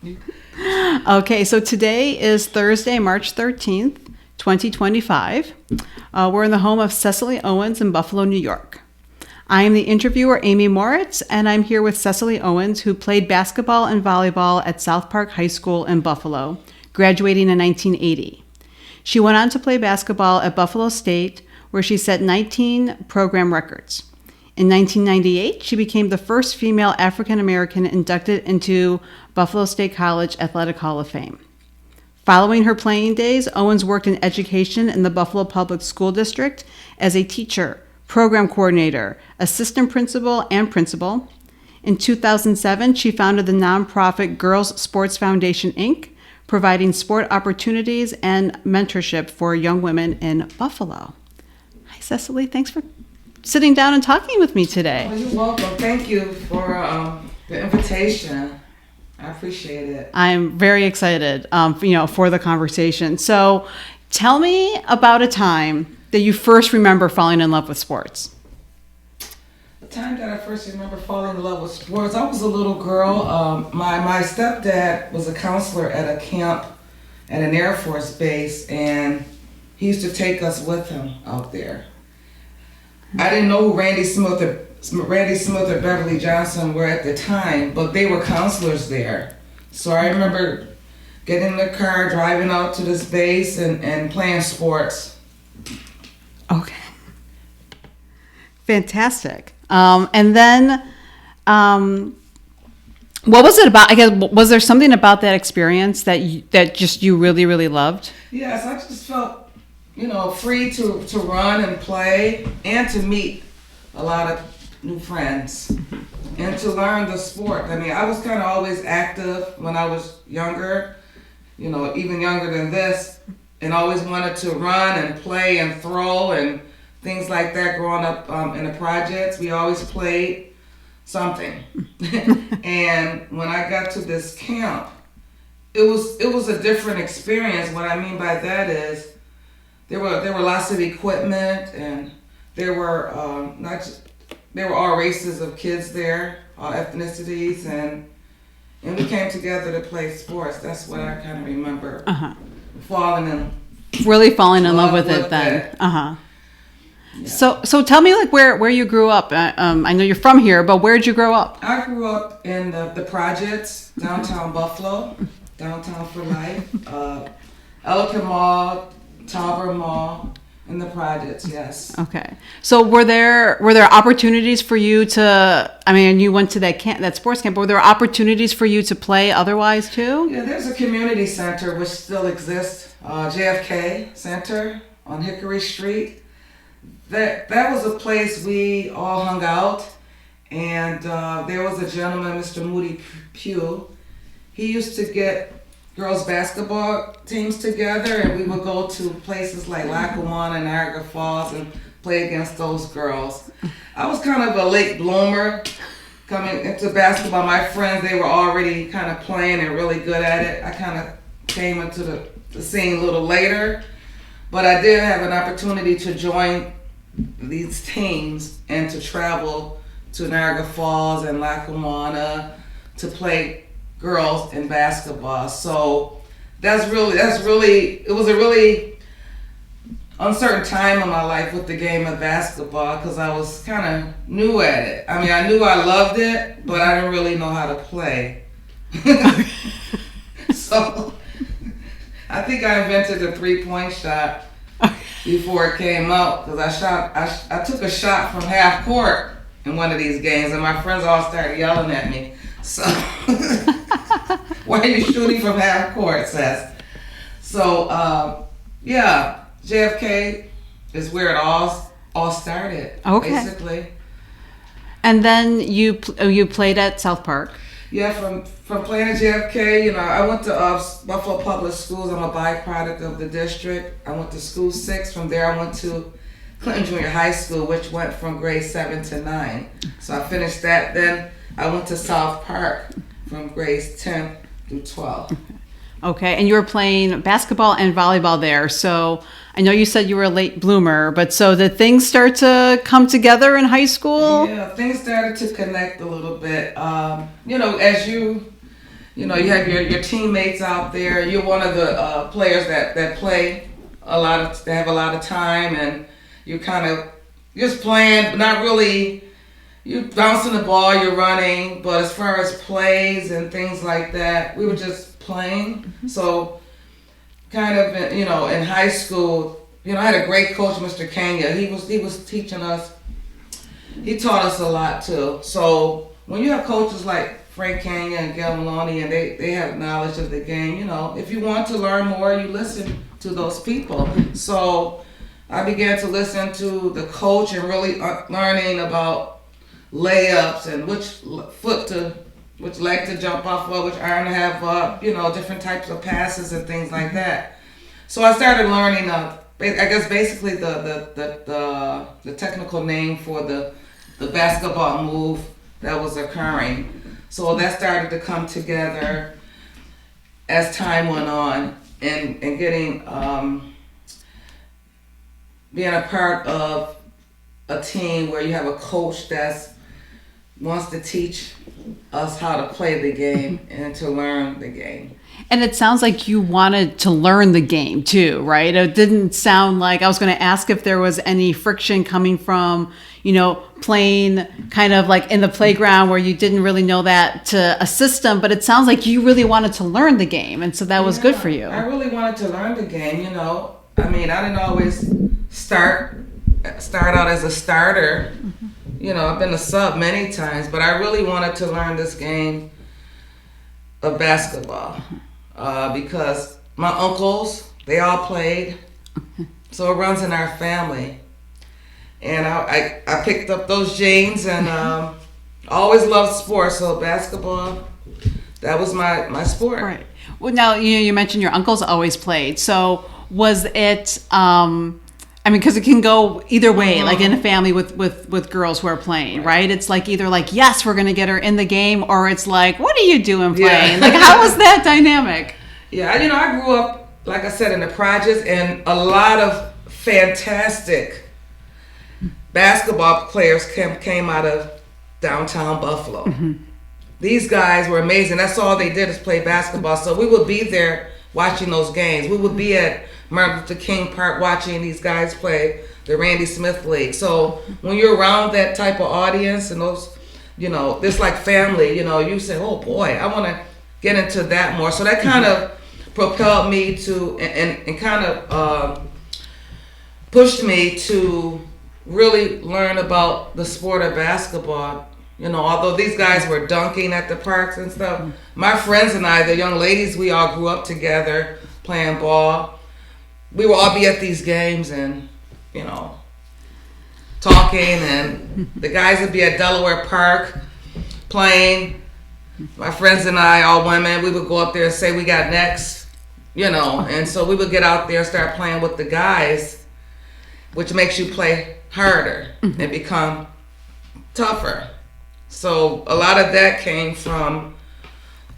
Okay, so today is Thursday, March 13th, 2025. We're in the home of Cecelie Owens in Buffalo, New York. I am the interviewer, Amy Moritz, and I'm here with Cecelie Owens, who played basketball and volleyball at South Park High School in Buffalo, graduating in 1980. She went on to play basketball at Buffalo State, where she set 19 program records. In 1998, she became the first female African-American inducted into Buffalo State College Athletic Hall of Fame. Following her playing days, Owens worked in education in the Buffalo Public School District as a teacher, program coordinator, assistant principal, and principal. In 2007, she founded the nonprofit Girls Sports Foundation, Inc., providing sport opportunities and mentorship for young women in Buffalo. Hi, Cecelie. Thanks for sitting down and talking with me today. Oh, you're welcome. Thank you for the invitation. I appreciate it. I'm very excited, for the conversation. So, tell me about a time that you first remember falling in love with sports. The time that I first remember falling in love with sports, I was a little girl. My stepdad was a counselor at a camp at an Air Force base, and he used to take us with him out there. I didn't know who Randy Smith or Beverly Johnson were at the time, but they were counselors there. So I remember getting in the car, driving out to this base and playing sports. Okay. Fantastic. And then, what was it about? I guess, was there something about that experience that you really, really loved? Yes, I just felt free to run and play and to meet a lot of new friends and to learn the sport. I mean, I was kind of always active when I was younger, even younger than this, and always wanted to run and play and throw and things like that growing up in the projects. We always played something. And when I got to this camp, it was a different experience. What I mean by that is there were lots of equipment, and there were all races of kids there, all ethnicities, and we came together to play sports. That's what I kind of remember. Falling in love with it then. It. Yeah. So tell me where you grew up. I know you're from here, but where'd you grow up? I grew up in the projects, downtown Buffalo, downtown for life, Ellicott Mall, Tauber Mall, in the projects, yes. Okay. So were there opportunities for you to? I mean, you went to that sports camp. But were there opportunities for you to play otherwise too? Yeah, there's a community center which still exists, JFK Center on Hickory Street. That was a place we all hung out, and there was a gentleman, Mr. Moody Pugh. He used to get girls basketball teams together, and we would go to places like Lackawanna and Niagara Falls and play against those girls. I was kind of a late bloomer coming into basketball. My friends, they were already kind of playing and really good at it. I kind of came into the scene a little later, but I did have an opportunity to join these teams and to travel to Niagara Falls and Lackawanna to play girls in basketball. So it was a really uncertain time in my life with the game of basketball because I was kind of new at it. I mean, I knew I loved it, but I didn't really know how to play. So I think I invented the 3-point shot before it came out because I took a shot from half court in one of these games, and my friends all started yelling at me. So, why are you shooting from half court, Seth? So, JFK is where it all started, basically. And then you played at South Park. Yeah, from playing at JFK, I went to Buffalo Public Schools. I'm a byproduct of the district. I went to School 6. From there, I went to Clinton Junior High School, which went from grade 7 to 9. So I finished that. Then I went to South Park from grades 10 through 12. Okay, and you were playing basketball and volleyball there. So I know you said you were a late bloomer, but so did things start to come together in high school? Yeah, things started to connect a little bit. As you You know, you have your teammates out there. You're one of the players that play they have a lot of time, and you're kind of just playing, but not really. You're bouncing the ball, you're running, but as far as plays and things like that, we were just playing. Mm-hmm. So, kind of, you know, in high school, you know, I had a great coach, Mr. Kenya. He was teaching us. He taught us a lot too. So when you have coaches like Frank Kenya and Gail Maloney, and they have knowledge of the game, you know, if you want to learn more, you listen to those people. So I began to listen to the coach and really learning about layups and which leg to jump off of, which arm to have up, you know, different types of passes and things like that. So I started learning, I guess basically the technical name for the basketball move that was occurring. So that started to come together as time went on, and getting being a part of a team where you have a coach that wants to teach us how to play the game and to learn the game. And it sounds like you wanted to learn the game too, right? It didn't sound like, I was going to ask if there was any friction coming from, you know, playing kind of like in the playground where you didn't really know that to a system, but it sounds like you really wanted to learn the game. And so that was good for you. I really wanted to learn the game, you know. I mean, I didn't always start out as a starter. Mm-hmm. You know, I've been a sub many times, but I really wanted to learn this game of basketball because my uncles, they all played, so it runs in our family. And I picked up those genes and always loved sports, so basketball, that was my sport. Right. Well, now, you mentioned your uncles always played, so was it... I mean, because it can go either way, like in a family with girls who are playing, right? It's like either like, yes, we're going to get her in the game, or it's like, what are you doing playing? Yeah. Like, how was that dynamic? Yeah, you know, I grew up, like I said, in the projects, and a lot of fantastic basketball players came out of downtown Buffalo. Mm-hmm. These guys were amazing. That's all they did is play basketball. So we would be there watching those games. We would be at Martin Luther King Park watching these guys play the Randy Smith League. So when you're around that type of audience and those, you know, this like family, you know, you say, oh boy, I want to get into that more. So that kind of propelled me to, and kind of pushed me to really learn about the sport of basketball. You know, although these guys were dunking at the parks and stuff, my friends and I, the young ladies, we all grew up together playing ball. We would all be at these games and, you know, talking, and the guys would be at Delaware Park playing. My friends and I, all women, we would go up there and say we got next, you know, and so we would get out there and start playing with the guys, which makes you play harder and become tougher. So a lot of that came from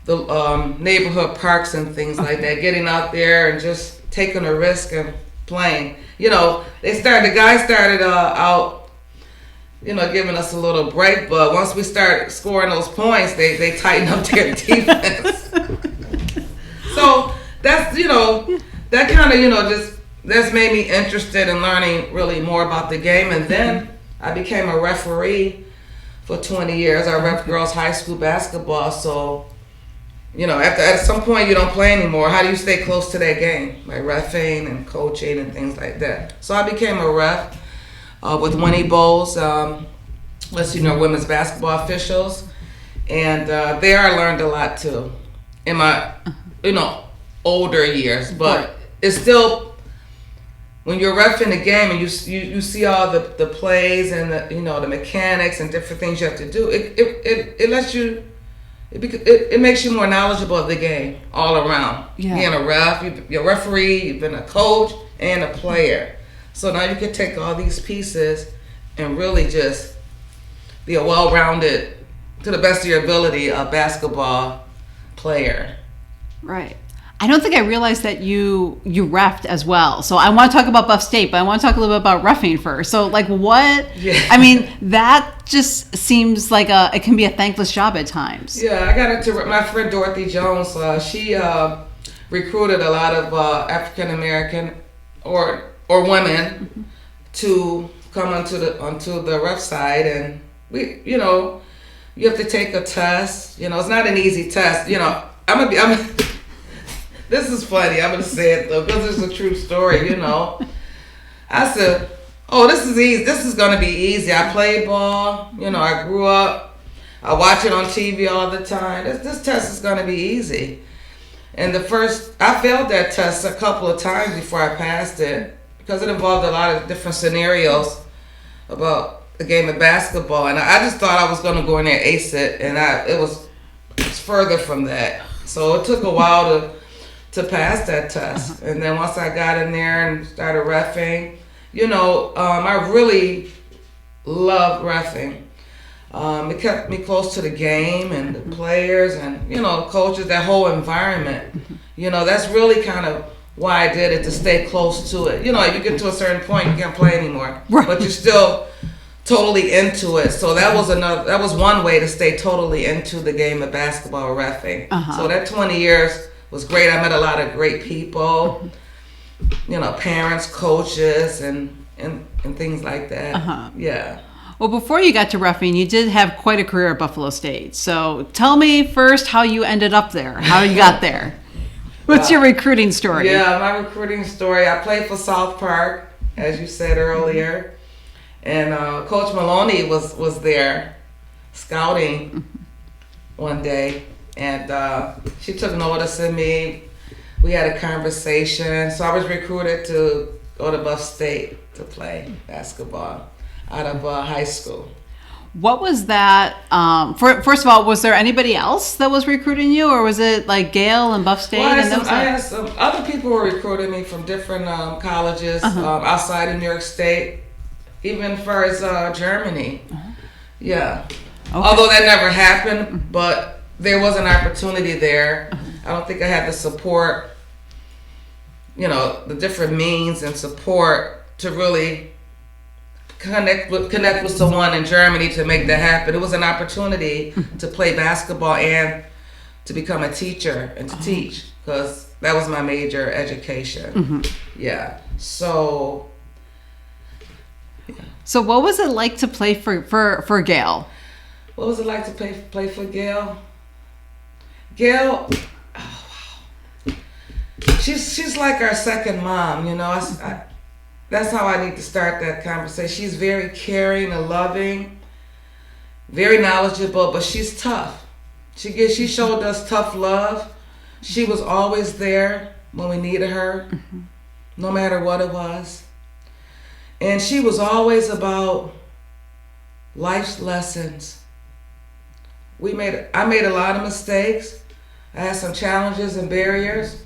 the neighborhood parks and things like that, getting out there and just taking a risk and playing. You know, the guys started out, you know, giving us a little break, but once we started scoring those points, they tightened up their defense. So that's, you know, that kind of, you know, that's made me interested in learning really more about the game. And then I became a referee for 20 years. I ref girls high school basketball. So, you know, at some point you don't play anymore. How do you stay close to that game? Like reffing and coaching and things like that. So I became a ref with Winnie Bowles, women's basketball officials. And there I learned a lot too in my, you know, older years. But it's still, when you're reffing the game and you see all the plays and the, you know, the mechanics and different things you have to do, it lets you, it makes you more knowledgeable of the game all around. Yeah. Being a ref, you're a referee, you've been a coach and a player. So now you can take all these pieces and really just be a well-rounded, to the best of your ability, a basketball player. Right. I don't think I realized that you reffed as well. So I want to talk about Buff State, but I want to talk a little bit about reffing first. So like what? Yeah. I mean, that just seems like it can be a thankless job at times. Yeah, I got into my friend Dorothy Jones. She recruited a lot of African American or women to come onto the ref side, and you have to take a test. It's not an easy test. This is funny. I'm gonna say it though because it's a true story. I said, "Oh, this is easy. This is gonna be easy." I played ball. I grew up. I watch it on TV all the time. This test is gonna be easy. And I failed that test a couple of times before I passed it because it involved a lot of different scenarios about a game of basketball, and I just thought I was gonna go in there and ace it, and it was further from that. So it took a while to pass that test. And then once I got in there and started reffing, I really loved reffing. It kept me close to the game and the players and, the coaches, that whole environment. That's really kind of why I did it, to stay close to it. You get to a certain point, you can't play anymore. Right. But you're still totally into it. So that was one way to stay totally into the game of basketball or reffing. So that 20 years was great. I met a lot of great people, parents, coaches, and things like that. Yeah. Well, before you got to reffing, you did have quite a career at Buffalo State. So tell me first how you ended up there, how you got there. What's your recruiting story? Yeah, my recruiting story. I played for South Park, as you said earlier. And Coach Maloney was there scouting one day. And she took notice of me. We had a conversation. So I was recruited to go to Buff State to play basketball out of high school. What was that? First of all, was there anybody else that was recruiting you, or was it like G.I.R.L. and Buff State? Well, I had some other people were recruiting me from different colleges outside of New York State, even as far as Germany. Yeah. Okay. Although that never happened, but there was an opportunity there. I don't think I had the support, the different means and support to really connect with someone in Germany to make that happen. It was an opportunity to play basketball and to become a teacher and to teach, because that was my major education. Yeah. So what was it like to play for G.I.R.L.? What was it like to play for G.I.R.L.? G.I.R.L., oh wow, she's like our second mom. That's how I need to start that conversation. She's very caring and loving, very knowledgeable, but she's tough. She showed us tough love. She was always there when we needed her, no matter what it was. And she was always about life's lessons. I made a lot of mistakes. I had some challenges and barriers,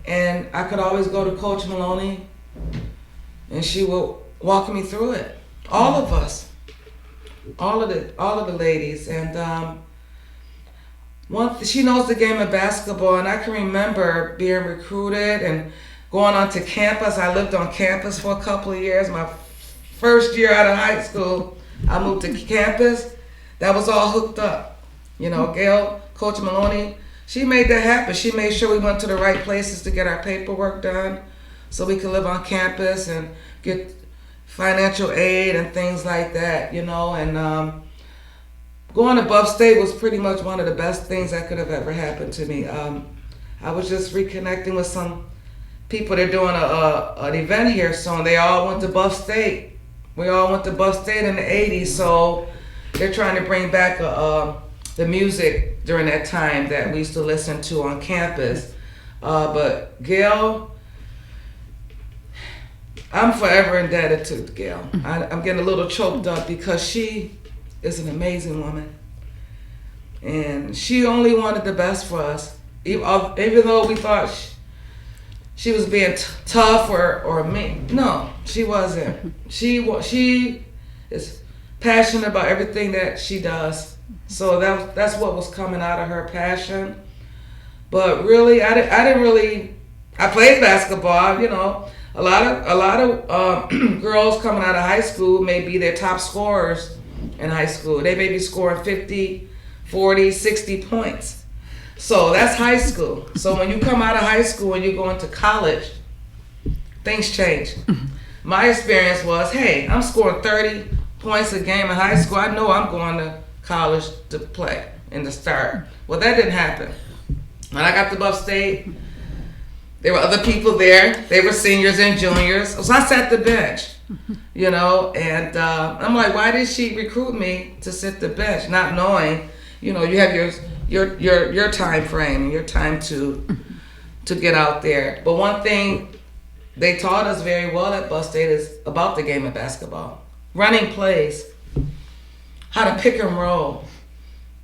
and I could always go to Coach Maloney, and she would walk me through it. All of us, all of the ladies, and she knows the game of basketball. And I can remember being recruited and going onto campus. I lived on campus for a couple of years. My first year out of high school, I moved to campus. That was all hooked up. G.I.R.L., Coach Maloney, she made that happen. She made sure we went to the right places to get our paperwork done so we could live on campus and get financial aid and things like that, and going to Buff State was pretty much one of the best things that could have ever happened to me. I was just reconnecting with some people. They're doing an event here soon. They all went to Buff State. We all went to Buff State in the 80s, so they're trying to bring back the music during that time that we used to listen to on campus. But G.I.R.L., I'm forever indebted to G.I.R.L. I'm getting a little choked up because she is an amazing woman. And she only wanted the best for us. Even though we thought she was being tough or mean. No, she wasn't. She is passionate about everything that she does. So that's what was coming out of her passion. But really, I didn't really. I played basketball. You know, a lot of girls coming out of high school may be their top scorers in high school. They may be scoring 50, 40, 60 points. So that's high school. So when you come out of high school and you go into college, things change. My experience was, hey, I'm scoring 30 points a game in high school. I know I'm going to college to play and to start. Well, that didn't happen. When I got to Buff State, there were other people there. They were seniors and juniors. So I sat the bench, you know, and I'm like, why did she recruit me to sit the bench? Not knowing, you know, you have your time frame, your time to get out there. But one thing they taught us very well at Buff State is about the game of basketball. Running plays, how to pick and roll,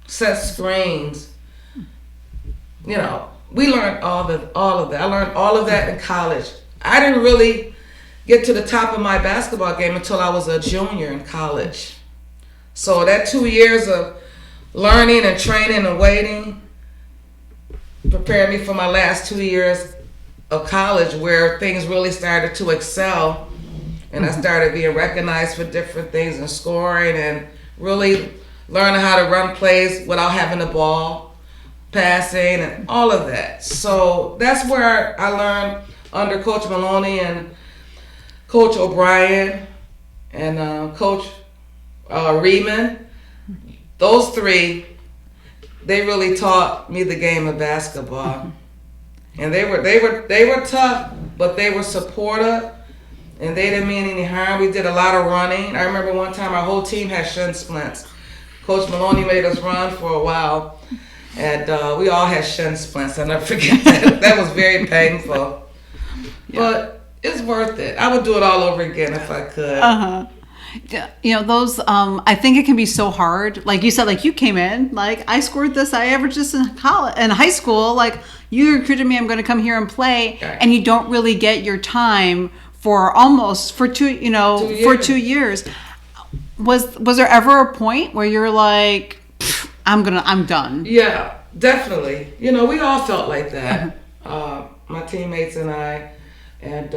set screens. You know, we learned all of that. I learned all of that in college. I didn't really get to the top of my basketball game until I was a junior in college. So that 2 years of learning and training and waiting prepared me for my last 2 years of college, where things really started to excel, and I started being recognized for different things and scoring and really learning how to run plays without having the ball, passing and all of that. So that's where I learned under Coach Maloney and Coach O'Brien and Coach Reedman. Those three, they really taught me the game of basketball. And they were tough, but they were supportive, and they didn't mean any harm. We did a lot of running. I remember one time our whole team had shin splints. Coach Maloney made us run for a while, and we all had shin splints. I'll never forget that. That was very painful. Yeah. But it's worth it. I would do it all over again if I could. You know, those, I think it can be so hard. Like you said, like you came in, like I scored this, I averaged this in high school, like you recruited me, I'm going to come here and play. Okay. And you don't really get your time for 2 years. Was there ever a point where you're like, I'm done? Yeah, definitely. You know, we all felt like that. My teammates and I, and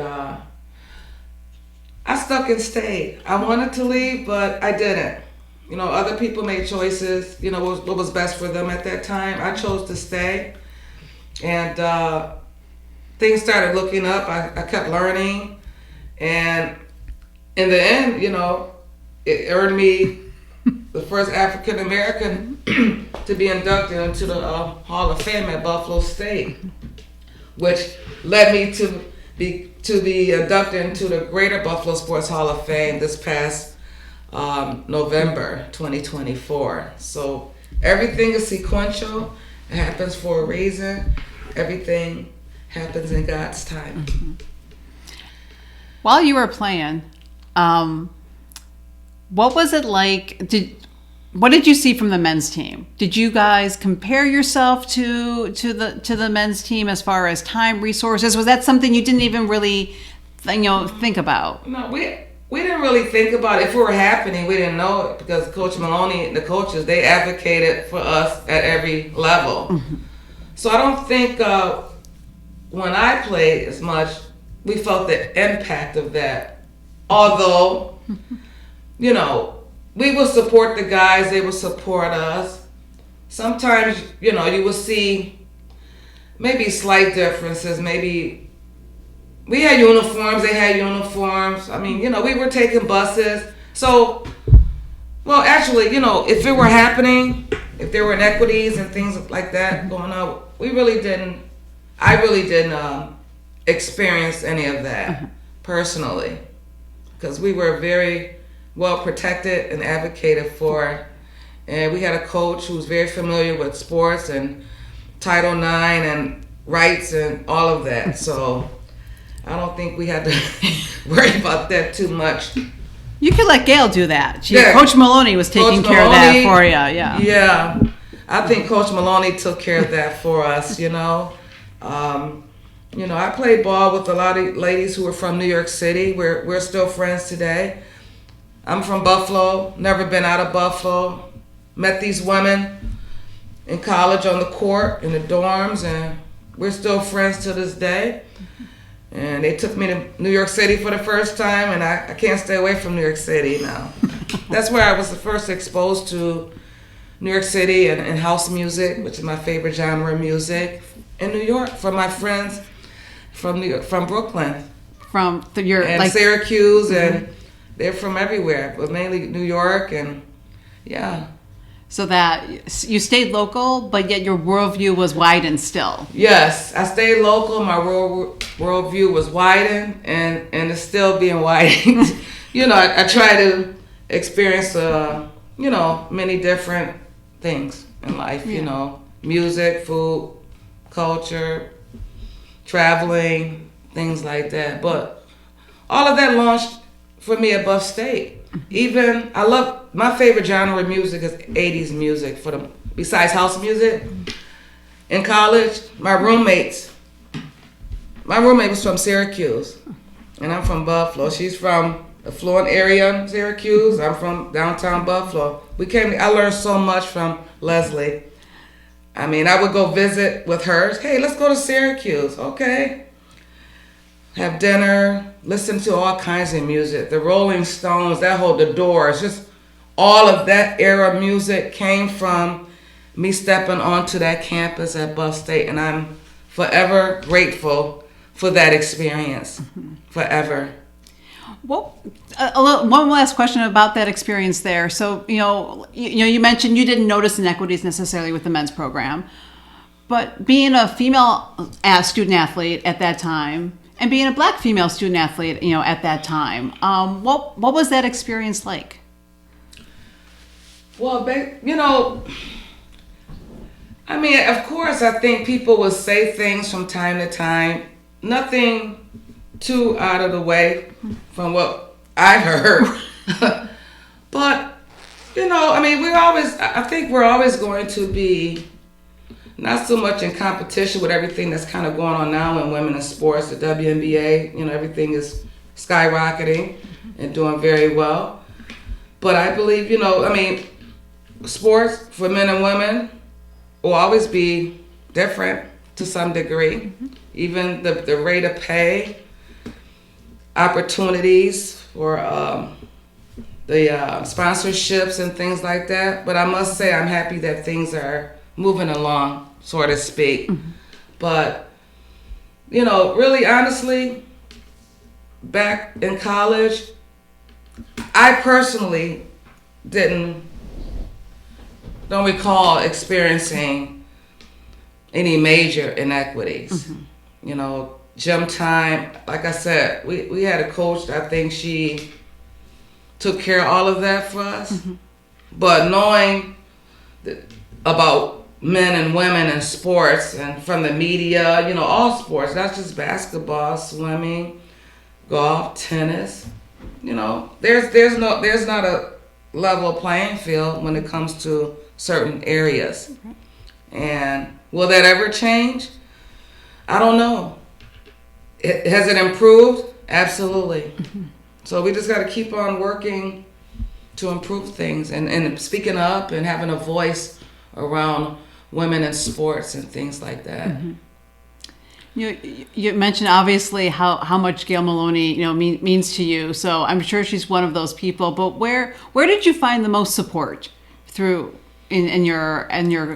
I stuck and stayed. I wanted to leave, but I didn't. You know, other people made choices, you know, what was best for them at that time. I chose to stay. And things started looking up. I kept learning. And in the end, you know, it earned me the first African American to be inducted into the Hall of Fame at Buffalo State, which led me to be inducted into the Greater Buffalo Sports Hall of Fame this past November 2024. So everything is sequential. It happens for a reason. Everything happens in God's time. Mm-hmm. While you were playing, what was it like? What did you see from the men's team? Did you guys compare yourself to the men's team as far as time, resources? Was that something you didn't even really, think about? No, we didn't really think about it. If it were happening, we didn't know it, because Coach Maloney and the coaches, they advocated for us at every level. Mm-hmm. So I don't think when I played as much, we felt the impact of that. Although, you know, we will support the guys, they will support us. Sometimes, you know, you will see maybe slight differences. Maybe we had uniforms, they had uniforms. I mean, you know, we were taking buses. So, well, actually, you know, if it were happening, if there were inequities and things like that going on, I really didn't experience any of that personally, because we were very well protected and advocated for, and we had a coach who was very familiar with sports and Title IX and rights and all of that. So I don't think we had to worry about that too much. You could let Gail do that. Coach Maloney was taking care of that for you. Yeah. Yeah, I think Coach Maloney took care of that for us. You know, I played ball with a lot of ladies who were from New York City. We're still friends today. I'm from Buffalo, never been out of Buffalo. Met these women in college on the court, in the dorms, and we're still friends to this day. And they took me to New York City for the first time, and I can't stay away from New York City now. That's where I was the first exposed to New York City and house music, which is my favorite genre of music, in New York, from my friends from New York, from Brooklyn. From your and Syracuse, and they're from everywhere, but mainly New York, and yeah. So that you stayed local, but yet your worldview was widened still. Yes, I stayed local. My worldview was widened, and it's still being widened. I try to experience, many different things in life. Yeah. Music, food, culture, traveling, things like that. But all of that launched for me at Buff State. Even my favorite genre of music is 80s music besides house music. In college, my roommate was from Syracuse, and I'm from Buffalo. She's from the affluent area in Syracuse. I'm from downtown Buffalo. I learned so much from Leslie. I mean, I would go visit with her. Hey, let's go to Syracuse. Okay. Have dinner, listen to all kinds of music. The Rolling Stones, the Doors, just all of that era music came from me stepping onto that campus at Buff State, and I'm forever grateful for that experience. Forever. Well, one last question about that experience there. So, you mentioned you didn't notice inequities necessarily with the men's program, but being a female student athlete at that time, and being a black female student athlete, at that time, what was that experience like? Well, I mean, of course, I think people will say things from time to time. Nothing too out of the way from what I heard. But, I mean, I think we're always going to be not so much in competition with everything that's kind of going on now in women in sports. The WNBA, everything is skyrocketing and doing very well. But I believe, sports for men and women will always be different to some degree. Even the rate of pay, opportunities for the sponsorships and things like that. But I must say I'm happy that things are moving along, so to speak. But, really honestly, back in college, I personally don't recall experiencing any major inequities. Gym time, like I said, we had a coach, I think she took care of all of that for us. But knowing about men and women in sports and from the media, all sports, not just basketball, swimming, golf, tennis, there's not a level playing field when it comes to certain areas. And will that ever change? I don't know. Has it improved? Absolutely. So we just got to keep on working to improve things and speaking up and having a voice around women in sports and things like that. You mentioned obviously how much Gail Maloney means to you. So I'm sure she's one of those people. But where did you find the most support through in your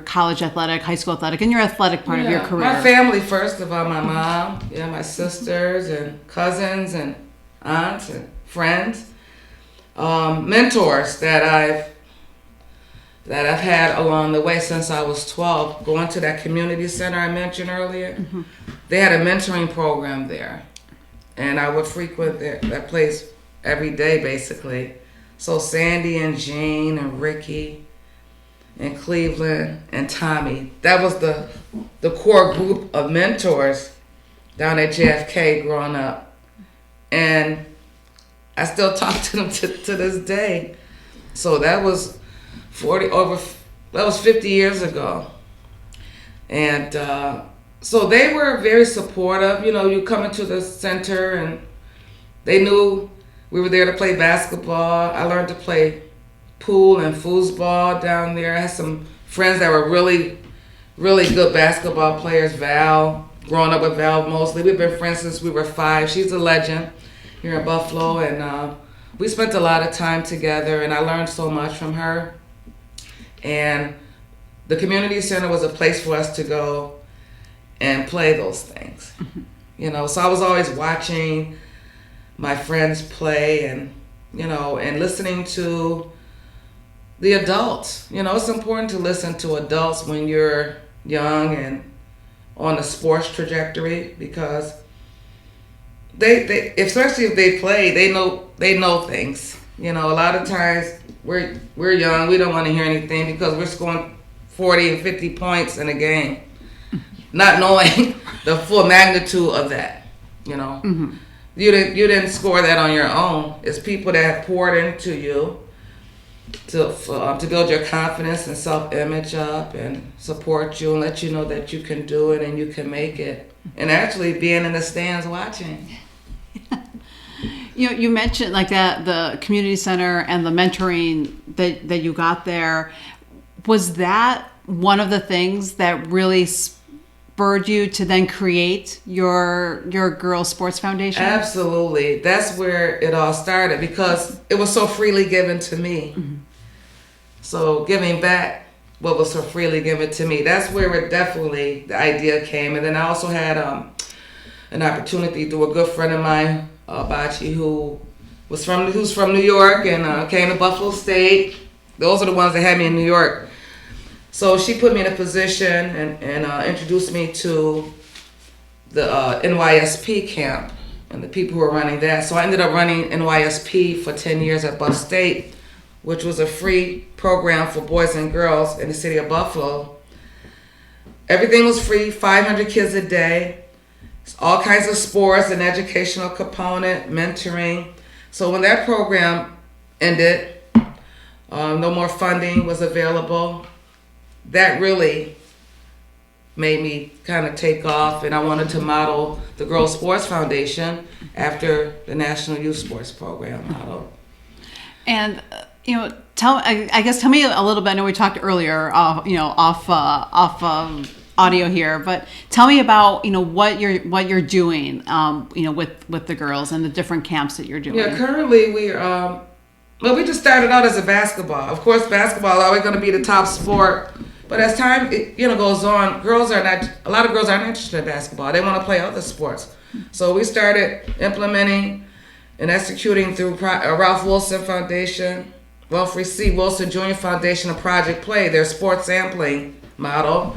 college athletic, high school athletic, in your athletic part of your career? My family, first of all, my mom, my sisters and cousins and aunts and friends, mentors that I've had along the way since I was 12. Going to that community center I mentioned earlier, they had a mentoring program there, and I would frequent that place every day basically. So Sandy and Jane and Ricky and Cleveland and Tommy, that was the core group of mentors down at JFK growing up, and I still talk to them to this day. So that was 50 years ago. And so they were very supportive. You come into the center and they knew we were there to play basketball. I learned to play pool and foosball down there. I had some friends that were really really good basketball players. Val, growing up with Val mostly. We've been friends since we were 5. She's a legend here in Buffalo, and we spent a lot of time together, and I learned so much from her. And the community center was a place for us to go and play those things. So I was always watching my friends play and listening to the adults. It's important to listen to adults when you're young and on a sports trajectory, because they especially if they play, they know things. A lot of times we're young, we don't want to hear anything because we're scoring 40 and 50 points in a game, not knowing the full magnitude of that. You didn't score that on your own. It's people that have poured into you to build your confidence and self-image up and support you and let you know that you can do it and you can make it. And actually being in the stands watching. You mentioned like that, the community center and the mentoring that you got there. Was that one of the things that really spurred you to then create your Girls Sports Foundation? Absolutely. That's where it all started, because it was so freely given to me. So giving back what was so freely given to me, that's where definitely the idea came. And then I also had an opportunity through a good friend of mine, Bachi, who's from New York and came to Buffalo State. Those are the ones that had me in New York. So she put me in a position and introduced me to the NYSP camp and the people who were running that. So I ended up running NYSP for 10 years at Buff State, which was a free program for boys and girls in the city of Buffalo. Everything was free, 500 kids a day, all kinds of sports, an educational component, mentoring. So when that program ended, no more funding was available. That really made me kind of take off, and I wanted to model the Girls Sports Foundation after the National Youth Sports Program model. And tell me a little bit. I know we talked earlier, off audio here, but tell me about what you're doing, with the girls and the different camps that you're doing. Yeah, currently we just started out as a basketball. Of course, basketball is always going to be the top sport. But as time goes on, a lot of girls aren't interested in basketball. They want to play other sports. So we started implementing and executing through Ralph Wilson Foundation, Wilfrey C. Wilson Jr. Foundation, and Project Play, their sports sampling model,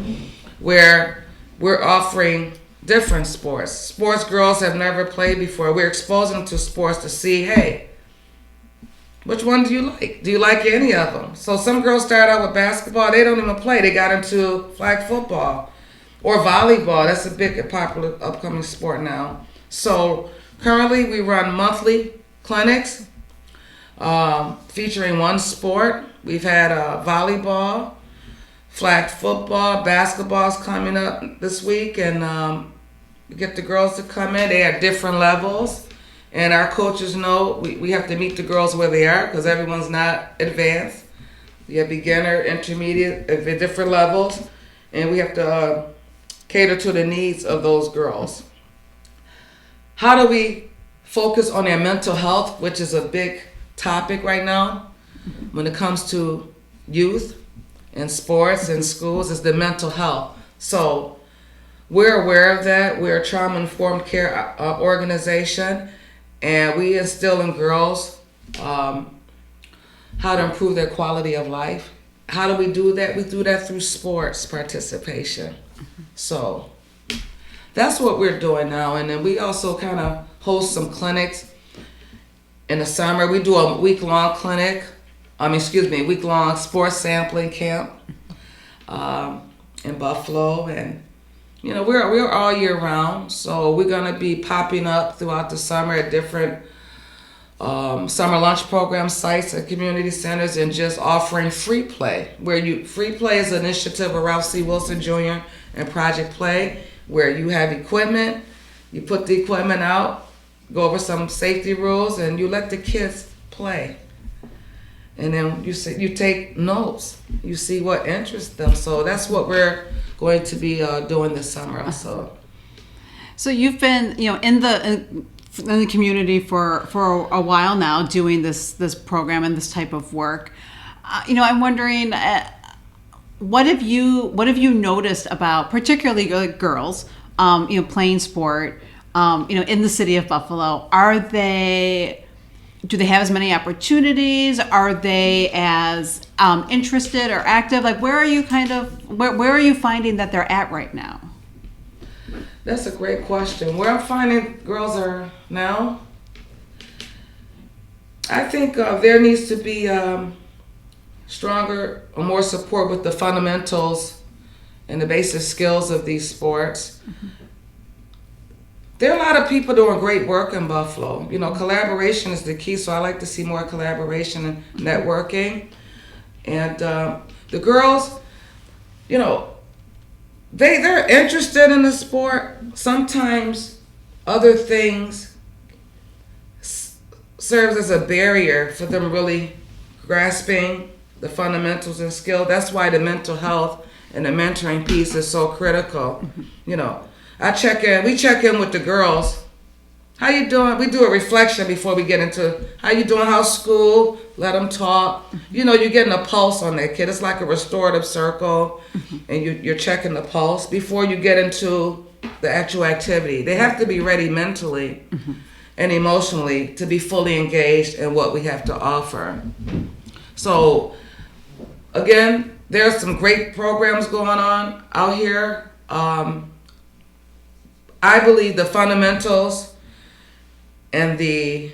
where we're offering different sports girls have never played before. We're exposing them to sports to see, hey, which one do you like? Do you like any of them? So some girls start out with basketball. They don't even play. They got into flag football or volleyball. That's a big popular upcoming sport now. So currently we run monthly clinics featuring one sport. We've had volleyball, flag football, basketball's coming up this week. And we get the girls to come in. They have different levels. And our coaches know we have to meet the girls where they are, because everyone's not advanced. You have beginner, intermediate, at different levels. And we have to cater to the needs of those girls. How do we focus on their mental health, which is a big topic right now when it comes to youth and sports and schools, is the mental health. So we're aware of that. We're a trauma-informed care organization. And we instill in girls how to improve their quality of life. How do we do that? We do that through sports participation. So that's what we're doing now. And then we also kind of host some clinics in the summer. We do a week-long week-long sports sampling camp in Buffalo. And we're all year round, so we're going to be popping up throughout the summer at different summer lunch program sites at community centers, and just offering free play. Free play is an initiative of Ralph C. Wilson Jr. and Project Play, where you have equipment, you put the equipment out, go over some safety rules, and you let the kids play. And then you take notes. You see what interests them. So that's what we're going to be doing this summer. So you've been, in the community for a while now, doing this program and this type of work. I'm wondering, what have you noticed about particularly girls, playing sport, in the city of Buffalo? Do they have as many opportunities? Are they as interested or active? Like, where are you where are you finding that they're at right now? That's a great question. Where I'm finding girls are now, I think there needs to be stronger or more support with the fundamentals and the basic skills of these sports. Mm-hmm. There are a lot of people doing great work in Buffalo. Collaboration is the key, so I like to see more collaboration and networking. And the girls, they're interested in the sport. Sometimes other things serves as a barrier for them really grasping the fundamentals and skill. That's why the mental health and the mentoring piece is so critical. We check in with the girls. How you doing? We do a reflection before we get into how you doing, how's school, let them talk. You're getting a pulse on that kid. It's like a restorative circle, and you're checking the pulse before you get into the actual activity. They have to be ready mentally and emotionally to be fully engaged in what we have to offer. So, again, there's some great programs going on out here. I believe the fundamentals and the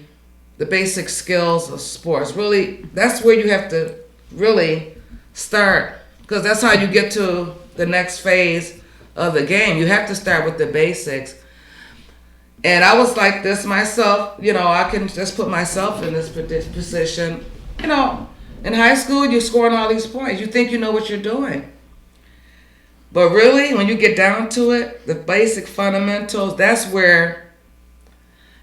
basic skills of sports, really, that's where you have to really start, because that's how you get to the next phase of the game. You have to start with the basics. And I was like this myself, I can just put myself in this position. In high school, you're scoring all these points. You think you know what you're doing. But really, when you get down to it, the basic fundamentals, that's where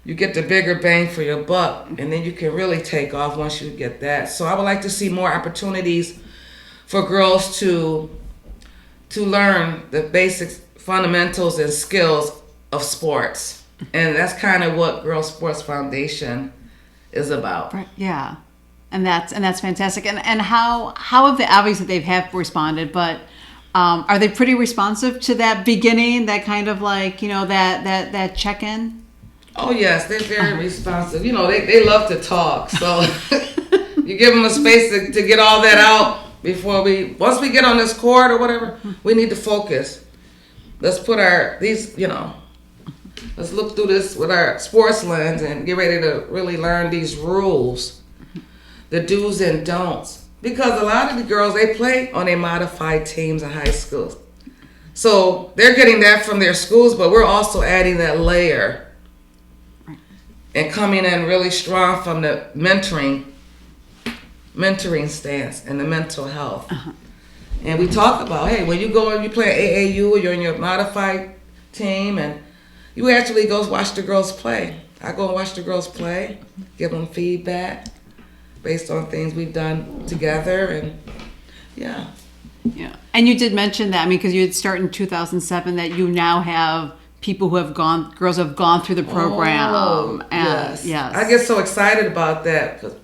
you get the bigger bang for your buck. And then you can really take off once you get that. So I would like to see more opportunities for girls to learn the basic fundamentals and skills of sports. And that's kind of what Girls Sports Foundation is about. Right. Yeah. And that's fantastic. And how have they, obviously they have responded, but are they pretty responsive to that beginning, that kind of like, that check-in? Oh, yes, they're very responsive. They love to talk. So you give them a space to get all that out before once we get on this court or whatever, we need to focus. Let's put let's look through this with our sports lens and get ready to really learn these rules, the do's and don'ts. Because a lot of the girls, they play on their modified teams in high school. So they're getting that from their schools, but we're also adding that layer and coming in really strong from the mentoring stance and the mental health. And we talk about, hey, when you go and you play AAU or you're in your modified team, and you actually go watch the girls play. I go and watch the girls play, give them feedback based on things we've done together, and yeah. And you did mention that, because you had started in 2007, that you now have people girls who have gone through the program. Yes. I get so excited about that, because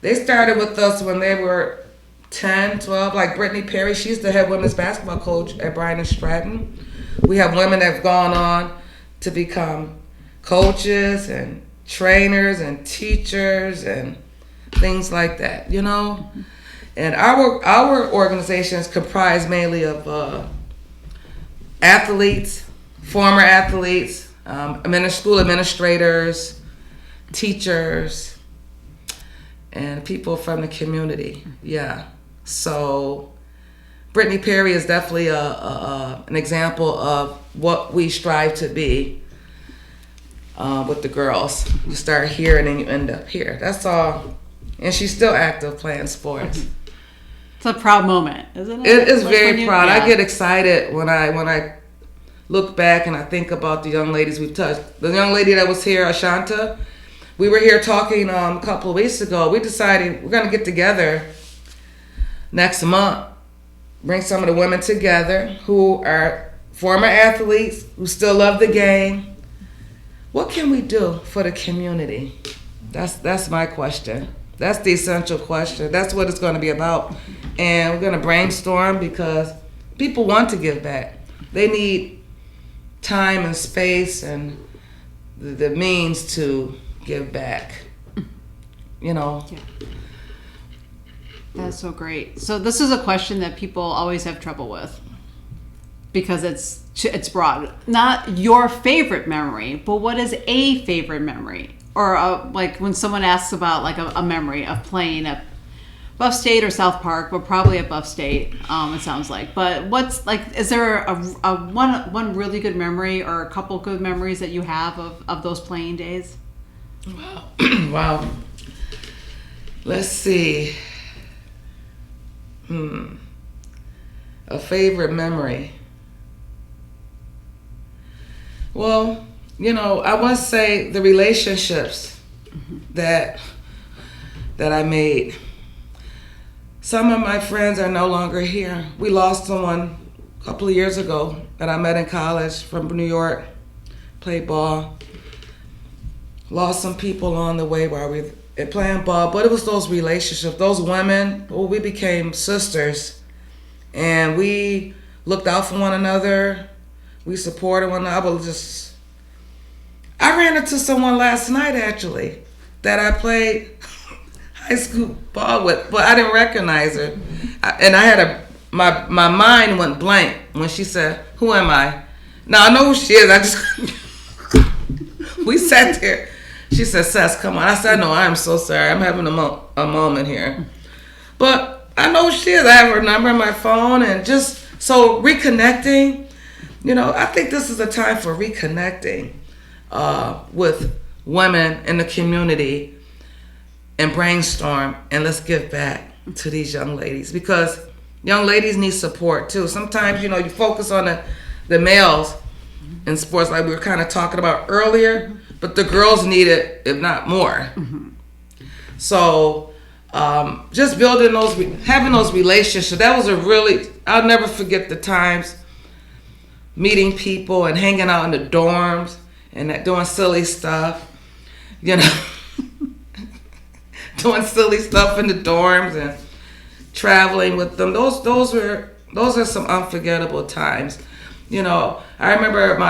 they started with us when they were 10, 12, like Brittany Perry. She's the head women's basketball coach at Bryan and Stratton. We have women that have gone on to become coaches and trainers and teachers and things like that, And our organization is comprised mainly of athletes, former athletes, school administrators, teachers, and people from the community. Yeah. So Brittany Perry is definitely an example of what we strive to be with the girls. You start here and then you end up here. That's all. And she's still active playing sports. It's a proud moment, isn't it? It is very proud. Yeah. I get excited when I look back and I think about the young ladies we've touched. The young lady that was here, Ashanta, we were here talking a couple of weeks ago. We decided we're going to get together next month bring some of the women together who are former athletes, who still love the game. What can we do for the community? That's my question. That's the essential question. That's what it's going to be about. And we're going to brainstorm because people want to give back. They need time and space and the means to give back. You know. Yeah. That's so great. So this is a question that people always have trouble with because it's broad. Not your favorite memory, but what is a favorite memory? Or like when someone asks about like a memory of playing at Buff State or South Park, but probably at Buff State, it sounds like. But what's like, is there a one really good memory or a couple good memories that you have of those playing days? Wow. Wow. Let's see. A favorite memory. Well, you know, I must say the relationships that I made. Some of my friends are no longer here. We lost someone a couple of years ago that I met in college from New York, played ball. Lost some people on the way while we were playing ball, but it was those relationships, those women, we became sisters. And we looked out for one another. We supported one another. I ran into someone last night, actually, that I played high school ball with, but I didn't recognize her. And I had my mind went blank when she said, "Who am I?" Now, I know who she is. We sat there. She said, "Cess, come on." I said, "No, I'm so sorry. I'm having a moment here." But I know who she is. I have her number on my phone, and just so reconnecting. You know, I think this is a time for reconnecting with women in the community and brainstorm and let's give back to these young ladies because young ladies need support too. Sometimes, you know, you focus on the males in sports like we were kind of talking about earlier, but the girls need it, if not more. So just building having those relationships, that was I'll never forget the times meeting people and hanging out in the dorms and doing silly stuff, you know, doing silly stuff in the dorms and traveling with them. Those are some unforgettable times. You know, I remember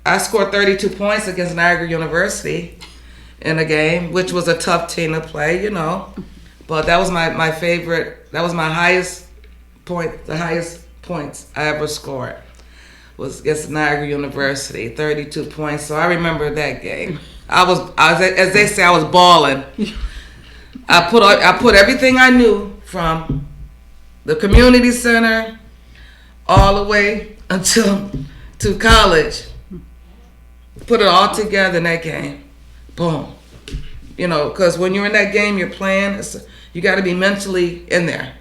I scored 32 points against Niagara University in a game, which was a tough team to play, you know. But that was my favorite. That was my highest point. The highest points I ever scored was against Niagara University, 32 points. So I remember that game. I was as they say, I was balling. I put everything I knew from the community center all the way until to college. Put it all together in that game. Boom. You know, because when you're in that game, you're playing. You got to be mentally in there.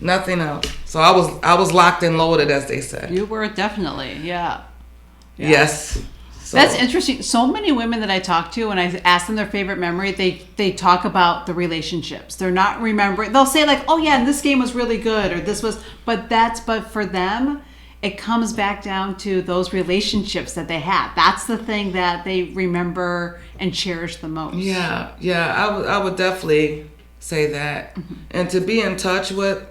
Nothing else. So I was locked and loaded, as they say. You were definitely, yeah. Yes. So. That's interesting. So many women that I talk to, when I ask them their favorite memory, they talk about the relationships. They're not remembering. They'll say like, "Oh yeah, this game was really good," or "This was," but for them, it comes back down to those relationships that they had. That's the thing that they remember and cherish the most. Yeah. I would definitely say that, and to be in touch with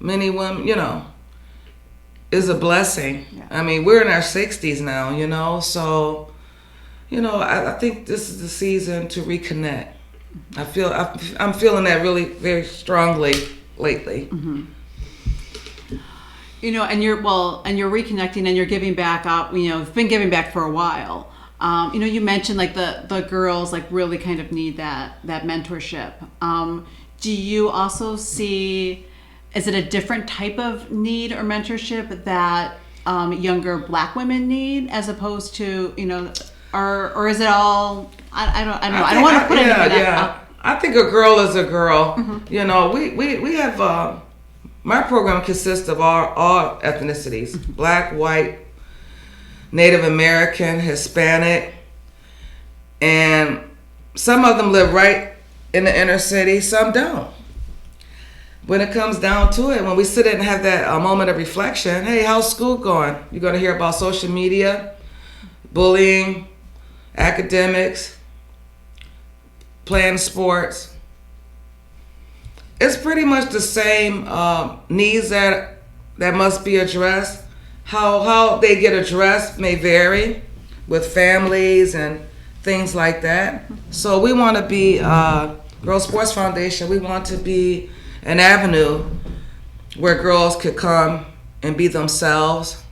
many women, you know, is a blessing. Yeah. I mean, we're in our 60s now, you know, so, you know, I think this is the season to reconnect. I'm feeling that really very strongly lately. Mm-hmm. You know, and you're reconnecting and you're giving back up. You know, you've been giving back for a while. You know, you mentioned like the girls like really kind of need that mentorship. Do you also see? Is it a different type of need or mentorship that younger Black women need, as opposed to, you know, or is it all? I don't know. I don't want to put anything. Yeah. I think a girl is a girl. Mm-hmm. You know, we have my program consists of all ethnicities: mm-hmm. Black, white, Native American, Hispanic, and some of them live right in the inner city. Some don't. when it comes down to it, when we sit and have that moment of reflection, hey, how's school going? You're going to hear about social media, bullying, academics, playing sports. It's pretty much the same needs that must be addressed. How they get addressed may vary with families and things like that. So we want to be, Girls Sports Foundation, we want to be an avenue where girls could come and be themselves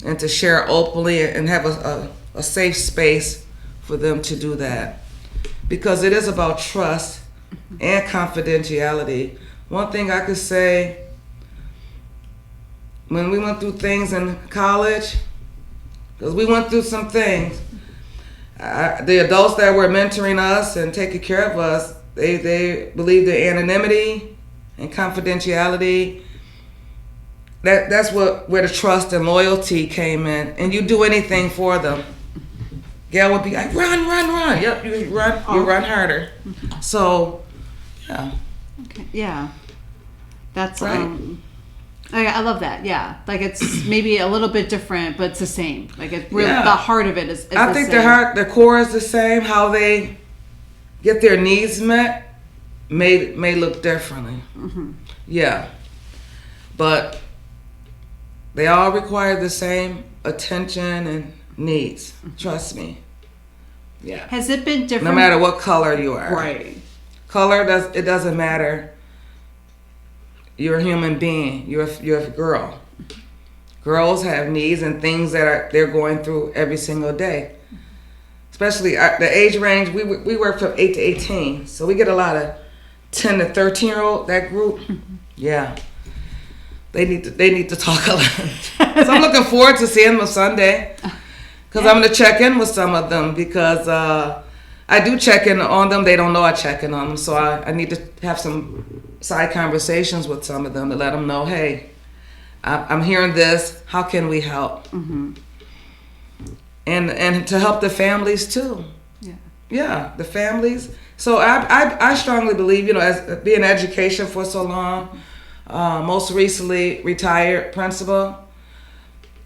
and to share openly and have a safe space for them to do that. Because it is about trust and confidentiality. One thing I could say, when we went through things in college, because we went through some things, the adults that were mentoring us and taking care of us, they believed in anonymity and confidentiality. That's where the trust and loyalty came in. And you do anything for them. Gail would be like, run, run, run. Yep, you run harder. So, yeah. Okay. Yeah. That's right. I love that. Yeah, like it's maybe a little bit different, but it's the same. Like it's really, Yeah. the heart of it is I the think same. the core is the same. How they get their needs met may look differently. Mm-hmm. Yeah, but they all require the same attention and needs. Trust me. Yeah. Has it been different? No matter what color you are. Right. Color doesn't matter. You're a human being. You're a girl. Girls have needs and things that they're going through every single day. Especially the age range, we work from 8 to 18, so we get a lot of 10 to 13-year-old, that group. Yeah, they need to talk a lot. So I'm looking forward to seeing them Sunday, because I'm going to check in with some of them, because I do check in on them. They don't know I check in on them, so I need to have some side conversations with some of them to let them know, hey, I'm hearing this. How can we help? Mm-hmm. And to help the families too. Yeah. Yeah, the families. So I strongly believe, as being in education for so long, most recently retired principal,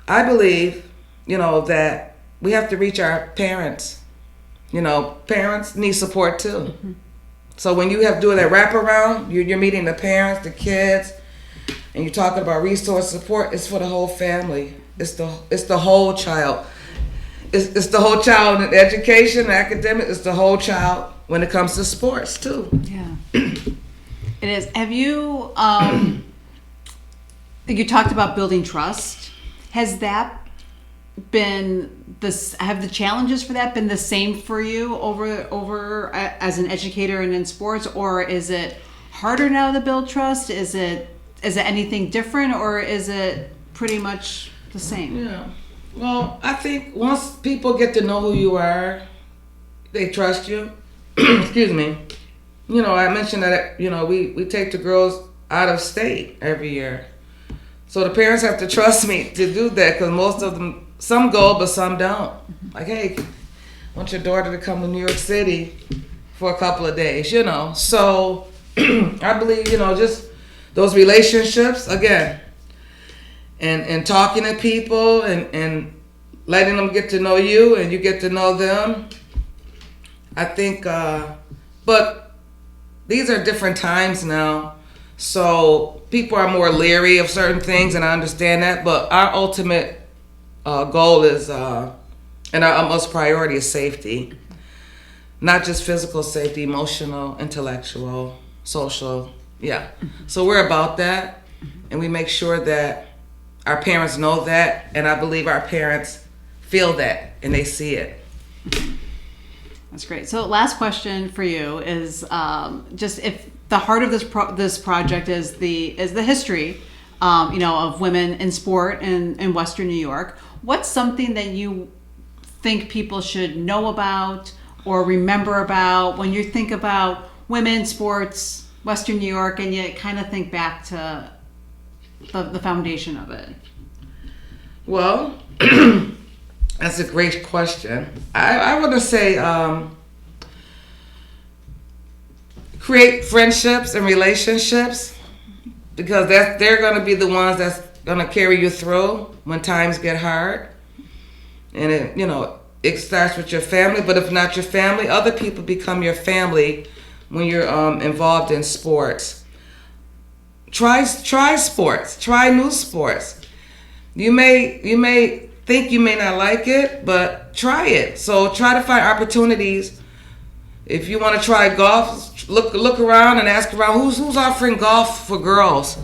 I believe, that we have to reach our parents. Parents need support too. Mm-hmm. So when you have doing that wraparound, you're meeting the parents, the kids, and you're talking about resource support. It's for the whole family. It's the whole child. It's the whole child in education, academic. It's the whole child when it comes to sports too. Yeah. It is. Have you you talked about building trust? Has that been have the challenges for that been the same for you over as an educator and in sports, or is it harder now to build trust? Is it anything different, or is it pretty much the same? Yeah. Well, I think once people get to know who you are, they trust you. Excuse me. I mentioned that, we take the girls out of state every year. So the parents have to trust me to do that, because most of them, some go, but some don't. Like, hey, I want your daughter to come to New York City for a couple of days, So I believe, just those relationships, again, and talking to people and letting them get to know you and you get to know them. I think, but these are different times now. So people are more leery of certain things, and I understand that. But our ultimate goal is, and our utmost priority is safety. Not just physical safety, emotional, intellectual, social. Yeah. So we're about that, and we make sure that our parents know that, and I believe our parents feel that, and they see it. That's great. So last question for you is just if the heart of this project is the history, of women in sport in Western New York. What's something that you think people should know about or remember about when you think about women sports, Western New York, and you kind of think back to the foundation of it? Well, that's a great question. I want to say create friendships and relationships because they're going to be the ones that's going to carry you through when times get hard. And it starts with your family, but if not your family, other people become your family when you're involved in sports. Try sports. Try new sports. You may think you may not like it, but try it. So try to find opportunities. If you want to try golf, look around and ask around who's offering golf for girls.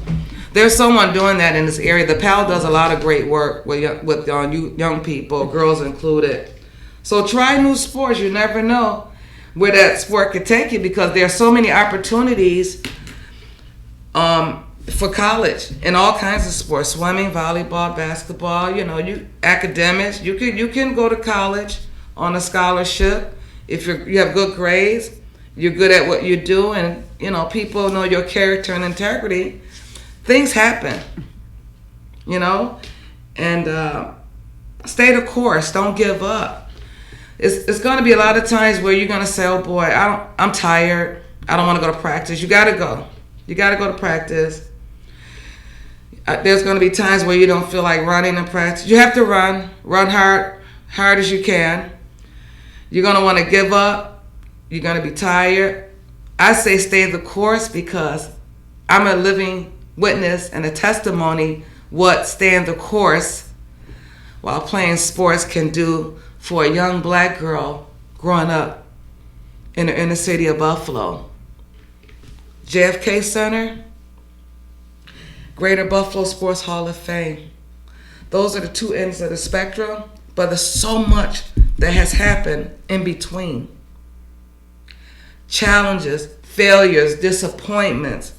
There's someone doing that in this area. The PAL does a lot of great work with young people, girls included. So try new sports. You never know where that sport could take you, because there are so many opportunities for college in all kinds of sports: swimming, volleyball, basketball. Academics. You can go to college on a scholarship if you have good grades. You're good at what you do, and people know your character and integrity. Things happen, and stay the course. Don't give up. It's going to be a lot of times where you're going to say, "Oh boy, I'm tired. I don't want to go to practice." You got to go. You got to go to practice. There's going to be times where you don't feel like running in practice. You have to run hard as you can. You're going to want to give up. You're going to be tired. I say stay the course, because I'm a living witness and a testimony what staying the course while playing sports can do for a young black girl growing up in the inner city of Buffalo. JFK Center, Greater Buffalo Sports Hall of Fame. Those are the two ends of the spectrum, but there's so much that has happened in between. Challenges, failures, disappointments,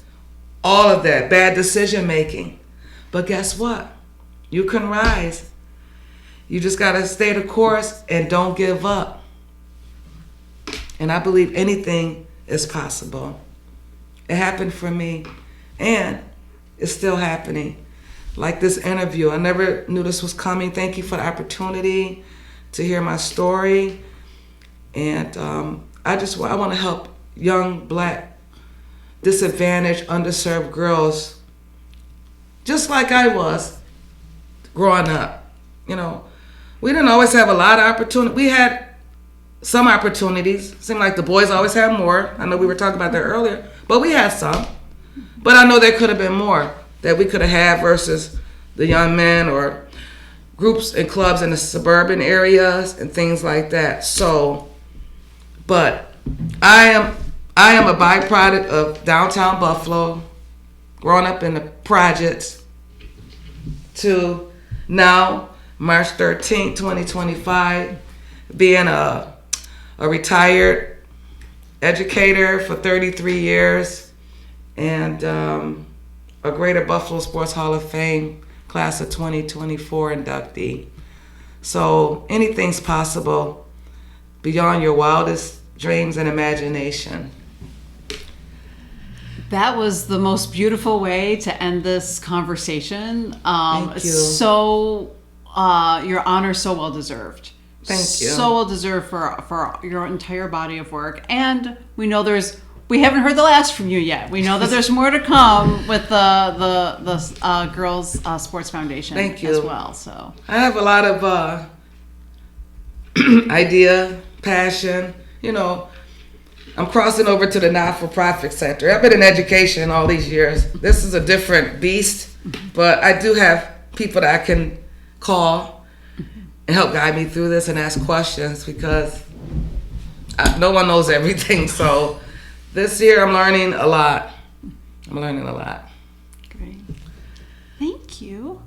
all of that, bad decision making. But guess what? You can rise. You just got to stay the course and don't give up. And I believe anything is possible. It happened for me, and it's still happening. Like this interview, I never knew this was coming. Thank you for the opportunity to hear my story. And I want to help young black, disadvantaged, underserved girls, just like I was growing up. We didn't always have a lot of opportunity. We had some opportunities. It seemed like the boys always had more. I know we were talking about that earlier, but we had some. But I know there could have been more that we could have had versus the young men or groups and clubs in the suburban areas and things like that. So, but I am a byproduct of downtown Buffalo, growing up in the projects, to now, March 13th, 2025, being a retired educator for 33 years and a Greater Buffalo Sports Hall of Fame class of 2024 inductee. So anything's possible beyond your wildest dreams and imagination. That was the most beautiful way to end this conversation. Thank you. So, your honor is so well deserved. Thank you. So well deserved for your entire body of work. And we know we haven't heard the last from you yet. We know that there's more to come with the Girls Sports Foundation. Thank you. As well. So I have a lot of idea, passion. I'm crossing over to the not-for-profit sector. I've been in education all these years. This is a different beast, but I do have people that I can call and help guide me through this and ask questions, because no one knows everything. So this year I'm learning a lot. Great. Thank you.